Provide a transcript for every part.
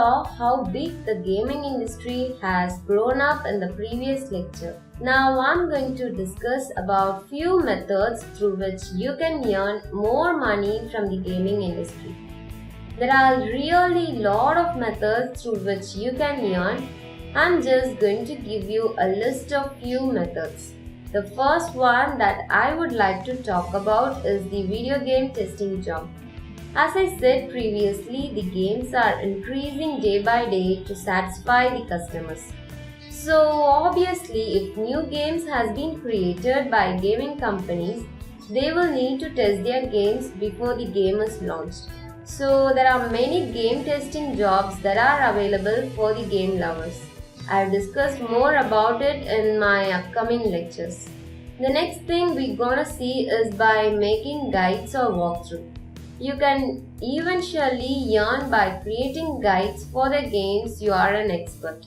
saw how big the gaming industry has grown up in the previous lecture. Now I'm going to discuss about few methods through which you can earn more money from the gaming industry. There are really lot of methods through which you can earn. I'm just going to give you a list of few methods. The first one that I would like to talk about is the video game testing job. As I said previously, the games are increasing day by day to satisfy the customers. So obviously, if new games has been created by gaming companies, they will need to test their games before the game is launched. So there are many game testing jobs that are available for the game lovers. I've discussed more about it in my upcoming lectures. The next thing we're gonna see is by making guides or walkthrough. You can eventually earn by creating guides for the games you are an expert.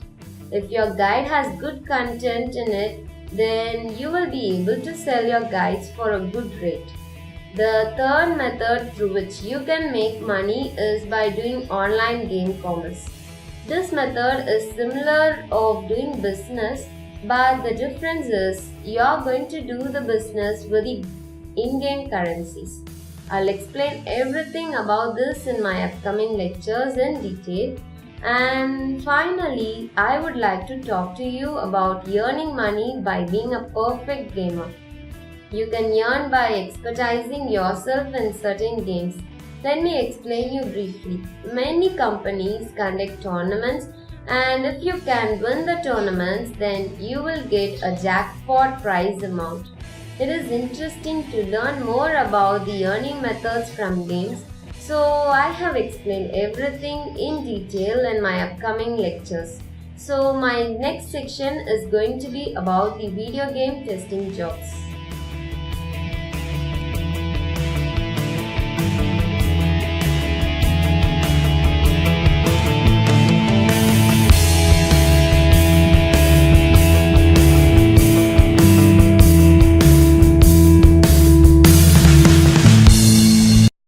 If your guide has good content in it, then you will be able to sell your guides for a good rate. The third method through which you can make money is by doing online game commerce. This method is similar of doing business, but the difference is you are going to do the business with the in-game currencies. I'll explain everything about this in my upcoming lectures in detail. And finally, I would like to talk to you about earning money by being a perfect gamer. You can earn by expertising yourself in certain games. Let me explain you briefly. Many companies conduct tournaments, and if you can win the tournaments, then you will get a jackpot prize amount. It is interesting to learn more about the earning methods from games, so I have explained everything in detail in my upcoming lectures. So my next section is going to be about the video game testing jobs.